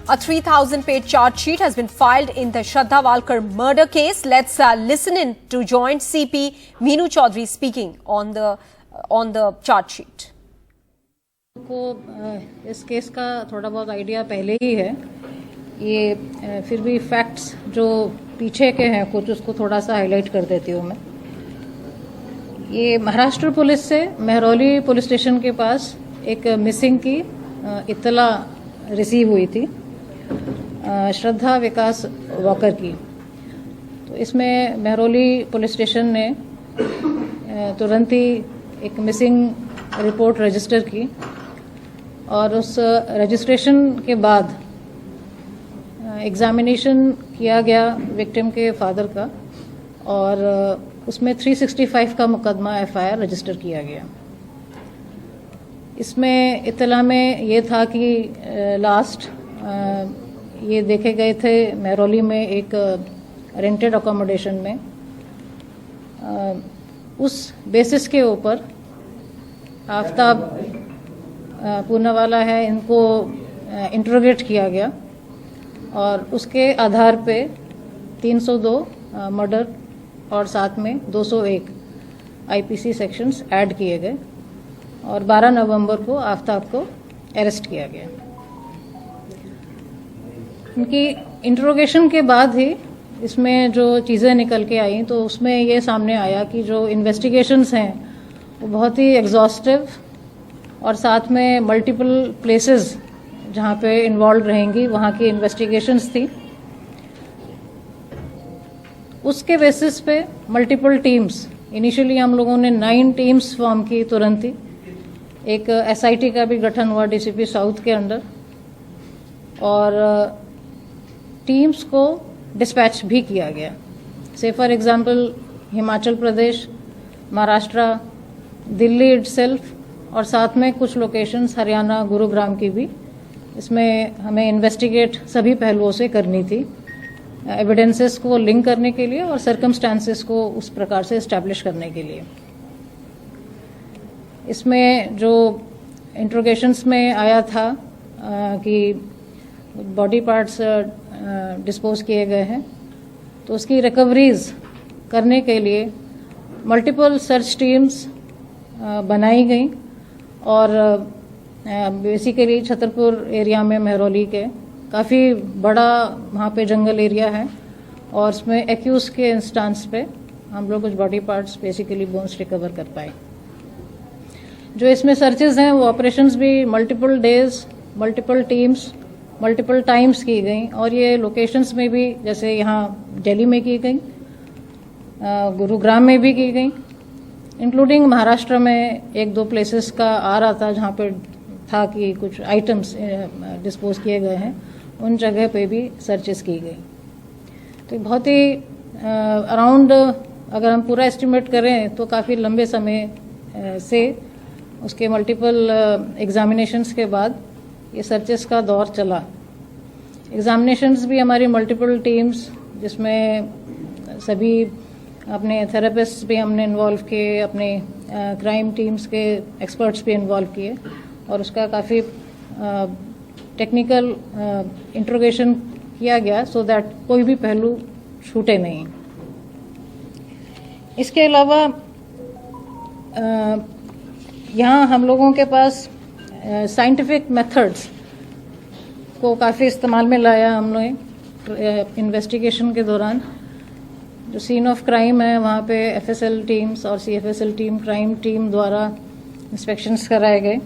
A 3,000-page charge sheet has been filed in the Shraddha Walkar murder case. Let's listen in to Joint CP Meenu Chaudhary speaking on the charge sheet. को इस case का थोड़ा बहुत idea पहले ही है। ये फिर भी फैक्ट्स जो पीछे के हैं कुछ उसको थोड़ा सा हाईलाइट कर देती हूँ मैं। ये महाराष्ट्र पुलिस से मेहरौली पुलिस स्टेशन के पास एक मिसिंग की इत्तला रिसीव हुई थी श्रद्धा विकास वॉकर की। तो इसमें मेहरौली पुलिस स्टेशन ने तुरंत ही एक मिसिंग रिपोर्ट रजिस्टर की और उस रजिस्ट्रेशन के बाद एग्जामिनेशन किया गया विक्टिम के फादर का और उसमें 365 का मुकदमा एफआईआर रजिस्टर किया गया। इसमें इत्तला में ये था कि लास्ट ये देखे गए थे मेहरौली में एक रेंटेड अकोमोडेशन में। उस बेसिस के ऊपर आफ्ताब पूनावाला है इनको इंट्रोगेट किया गया और उसके आधार पे 302 मर्डर और साथ में 201 आईपीसी सेक्शंस ऐड किए गए और 12 नवंबर को आफ्ताब को अरेस्ट किया गया। उनकी इंट्रोगेशन के बाद ही इसमें जो चीज़ें निकल के आई तो उसमें ये सामने आया कि जो इन्वेस्टिगेशंस हैं वो बहुत ही एग्जॉस्टिव और साथ में मल्टीपल प्लेसेस जहाँ पे इन्वॉल्व रहेंगी वहाँ की इन्वेस्टिगेशंस थी। उसके बेसिस पे मल्टीपल टीम्स इनिशियली हम लोगों ने 9 टीम्स फॉर्म की तुरंत ही। एक एसआईटी का भी गठन हुआ डीसीपी साउथ के अंडर और टीम्स को डिस्पैच भी किया गया। से for example Himachal Pradesh, Maharashtra, Delhi itself और साथ में कुछ लोकेशंस हरियाणा गुरुग्राम की भी इसमें हमें इन्वेस्टिगेट सभी पहलुओं से करनी थी, एविडेंसेस को लिंक करने के लिए और सर्कमस्टांसेस को उस प्रकार से इस्टेब्लिश करने के लिए। इसमें जो इंट्रोगेशंस में आया था कि बॉडी पार्ट्स डिस्पोज किए गए हैं तो उसकी रिकवरीज करने के लिए मल्टीपल सर्च टीम्स बनाई गई और बेसिकली छतरपुर एरिया में मेहरौली के काफ़ी बड़ा वहाँ पे जंगल एरिया है और उसमें एक्यूज के इंस्टांस पे हम लोग कुछ body parts basically bones recover कर पाए। जो इसमें सर्चेज हैं वो ऑपरेशंस भी multiple days, multiple teams, multiple times की गई और ये लोकेशंस में भी जैसे यहाँ दिल्ली में की गई, गुरुग्राम में भी की गई, इंक्लूडिंग महाराष्ट्र में 1-2 प्लेसेस का आ रहा था जहाँ पे था कि कुछ आइटम्स डिस्पोज किए गए हैं, उन जगह पे भी सर्चेस की गई। तो बहुत ही अराउंड अगर हम पूरा एस्टिमेट करें तो काफ़ी लंबे समय से उसके मल्टीपल एग्जामिनेशंस के बाद ये सर्चेस का दौर चला। एग्जामिनेशंस भी हमारी मल्टीपल टीम्स जिसमें सभी अपने थेरेपिस्ट भी हमने इन्वॉल्व किए, अपने क्राइम टीम्स के एक्सपर्ट्स भी इन्वॉल्व किए और उसका काफ़ी टेक्निकल इंट्रोगेशन किया गया सो दैट कोई भी पहलू छूटे नहीं। इसके अलावा यहाँ हम लोगों के पास साइंटिफिक मेथड्स को काफ़ी इस्तेमाल में लाया हमने इन्वेस्टिगेशन के दौरान। जो सीन ऑफ क्राइम है वहाँ पे एफएसएल टीम्स और सीएफएसएल टीम, क्राइम टीम द्वारा इंस्पेक्शंस कराए गए।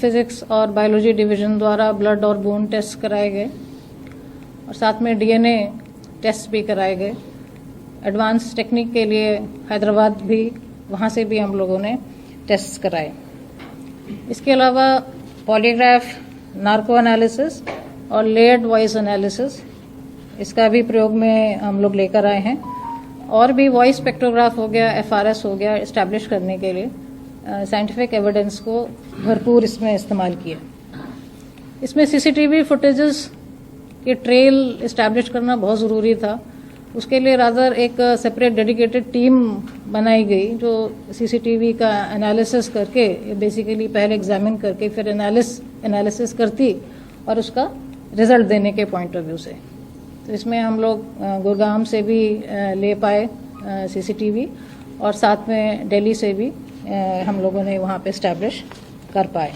फिजिक्स और बायोलॉजी डिवीजन द्वारा ब्लड और बोन टेस्ट कराए गए और साथ में डीएनए टेस्ट भी कराए गए। एडवांस टेक्निक के लिए हैदराबाद भी, वहाँ से भी हम लोगों ने टेस्ट कराए। इसके अलावा पॉलीग्राफ, नार्को एनालिसिस और लेयर्ड वॉइस एनालिसिस इसका भी प्रयोग में हम लोग लेकर आए हैं और भी वॉइस स्पेक्ट्रोग्राफ हो गया, एफआरएस हो गया, इस्टेब्लिश करने के लिए साइंटिफिक एविडेंस को भरपूर इसमें इस्तेमाल किया। इसमें सीसीटीवी फुटेजेस के ट्रेल इस्टेब्लिश करना बहुत ज़रूरी था। उसके लिए रादर एक सेपरेट डेडिकेटेड टीम बनाई गई जो सीसीटीवी का एनालिसिस करके बेसिकली पहले एग्जामिन करके फिर एनालिसिस करती और उसका रिजल्ट देने के पॉइंट ऑफ व्यू से। तो इसमें हम लोग गुड़गांव से भी ले पाए सीसीटीवी, और साथ में दिल्ली से भी हम लोगों ने वहाँ पे इस्टेब्लिश कर पाए।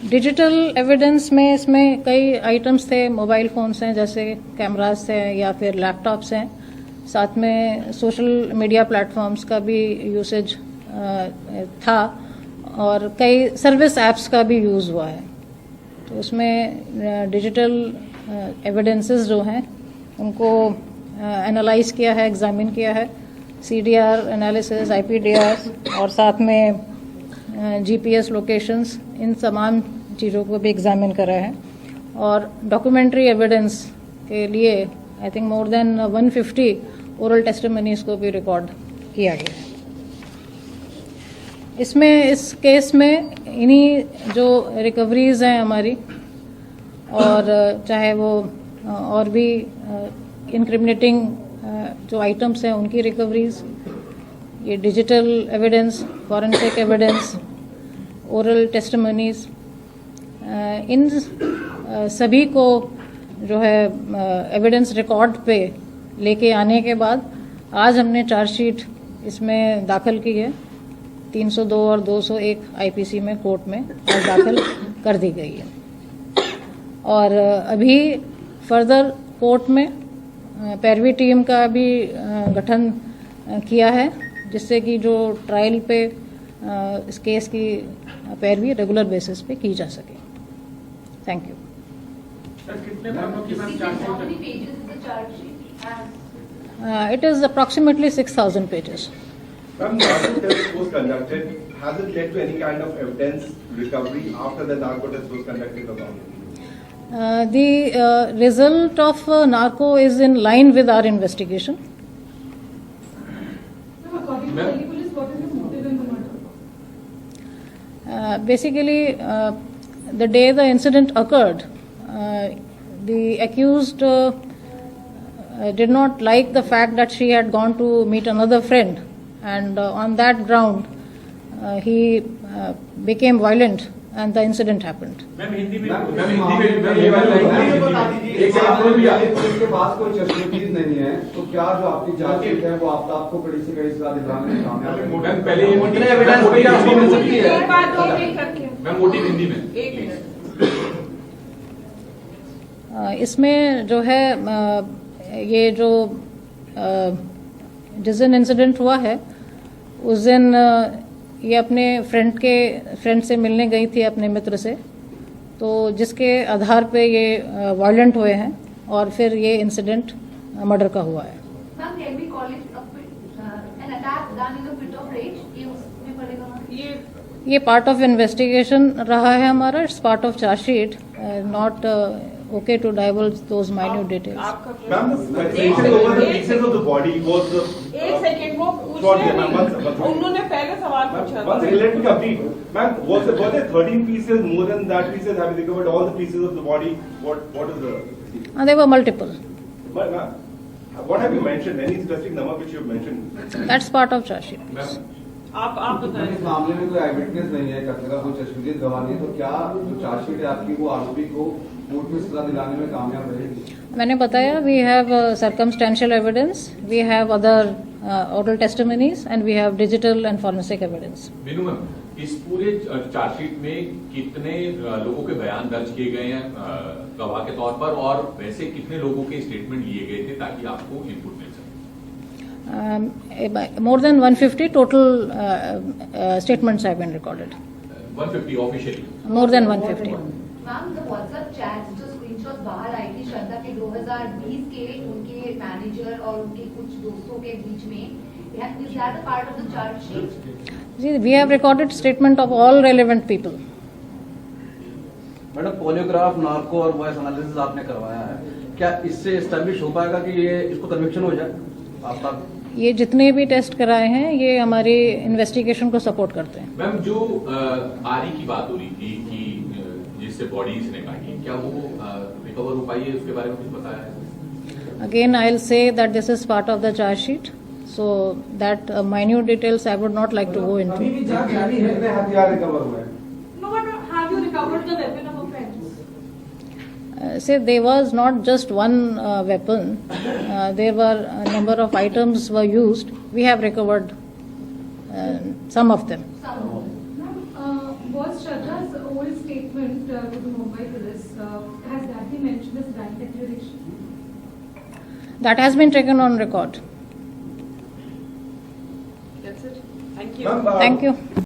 डिजिटल एविडेंस में इसमें कई आइटम्स थे, मोबाइल फ़ोन्स हैं जैसे कैमरास हैं या फिर लैपटॉप्स हैं, साथ में सोशल मीडिया प्लेटफॉर्म्स का भी यूसेज था, और कई सर्विस ऐप्स का भी यूज़ हुआ है। तो उसमें डिजिटल एविडेंसेस जो हैं उनको एनालाइज किया है, एग्जामिन किया है, CDR एनालिसिस, IPDR और साथ में GPS लोकेशंस, इन तमाम चीज़ों को भी एग्जामिन करा है। और डॉक्यूमेंट्री एविडेंस के लिए I think more than 150 oral testimonies को भी रिकॉर्ड किया गया है। इसमें इस केस में इन्हीं जो रिकवरीज हैं हमारी, और चाहे वो और भी इंक्रिमिनेटिंग जो आइटम्स हैं उनकी रिकवरीज, ये digital evidence, forensic evidence, oral testimonies, इन सभी को जो है एविडेंस रिकॉर्ड पे लेके आने के बाद आज हमने चार्जशीट इसमें दाखिल की है। 302 और 201 IPC में कोर्ट में आज दाखिल कर दी गई है, और अभी फर्दर कोर्ट में पैरवी टीम का भी गठन किया है, जिससे कि जो ट्रायल पे इस केस की पैरवी रेगुलर बेसिस पे की जा सके। Thank you. It is approximately 6,000 pages. Ma'am, narco test was conducted. Has it led to any kind of evidence recovery after the narco test was conducted or not? The result of narco is in line with our investigation. Basically, the day the incident occurred, the accused did not like the fact that she had gone to meet another friend, and on that ground he became violent and the incident happened. Ma'am Hindi में ये वाला एक police के पास कोई चश्मदीद नहीं है, तो क्या जो आपकी जांच है वो आपको कड़ी से कड़ी सजा दिलाने में कामयाब है? मैम पहले ये कितने एविडेंस पे आपको मिल सकती है? एक बात दो मिनट करके मैम मोटिव हिंदी में 1 मिनट। इसमें जो है ये जो जिस दिन इंसिडेंट हुआ है उस दिन ये अपने फ्रेंड से मिलने गई थी अपने मित्र से, तो जिसके आधार पे ये वायलेंट हुए हैं और फिर ये इंसिडेंट मर्डर का हुआ है। ये पार्ट ऑफ इन्वेस्टिगेशन रहा है हमारा, it's part of chargesheet, not okay to divulge those minute details. Ma'am, the pieces of the body was the... एक सेकेंड वो उन्होंने पहले सवाल पूछा। One second, let me complete. Ma'am, were there 13 pieces, more than that pieces? Have you recovered all the pieces of the body? What is the... There were multiple. But ma'am, what have you mentioned? Any specific number which you have mentioned? That's part of charge sheet. आप बताएं। इस मामले में कोई आईविटनेस नहीं है, कत्ल का कोई चश्मदीद गवाह नहीं है, तो क्या जो चार्जशीट है आपकी वो आरोपी को कोर्ट में सजा दिलाने में कामयाब रहेगी? मैंने बताया we have circumstantial evidence, we have other oral testimonies and we have digital and forensic evidence. Meenu ma'am, इस पूरे चार्जशीट में कितने लोगों के बयान दर्ज किए गए हैं गवाह के तौर पर, और वैसे कितने लोगों के स्टेटमेंट लिए गए थे ताकि आपको इनपुट मिल सके? More than 150 total statements have been recorded. 150 officially? More than 150. Ma'am, the WhatsApp chats जो स्क्रीनशॉट बाहर आई थी श्रद्धा के 2020 के उनके मैनेजर और उनके कुछ दोस्तों के बीच में, is that a part of the charge sheet? See, we have recorded statement of all relevant people. Madam, polygraph, narco और वॉइस एनालिसिस आपने करवाया है, क्या इससे एस्टेब्लिश हो पाएगा कि ये इसको कन्विक्शन हो जाए आपका? ये जितने भी टेस्ट कराए हैं ये हमारी इन्वेस्टिगेशन को सपोर्ट करते हैं। मैम, जो आरी की बात हो रही थी कि जिससे बॉडी इसने काटी, क्या वो रिकवर हो पाई है? उसके बारे में कुछ बताया है? Again, I'll say that this is part of the charge sheet, so that minute details I would not like to go into. अभी भी जांच जारी है, कितने हथियार रिकवर हुए हैं? recovered the weapon of offense? Say there was not just one weapon. There were a number of items were used. We have recovered some of them. Was Shraddha's old statement to the Mumbai police, has that been mentioned as right declaration? That has been taken on record. That's it. Thank you. Ma'am, Thank you.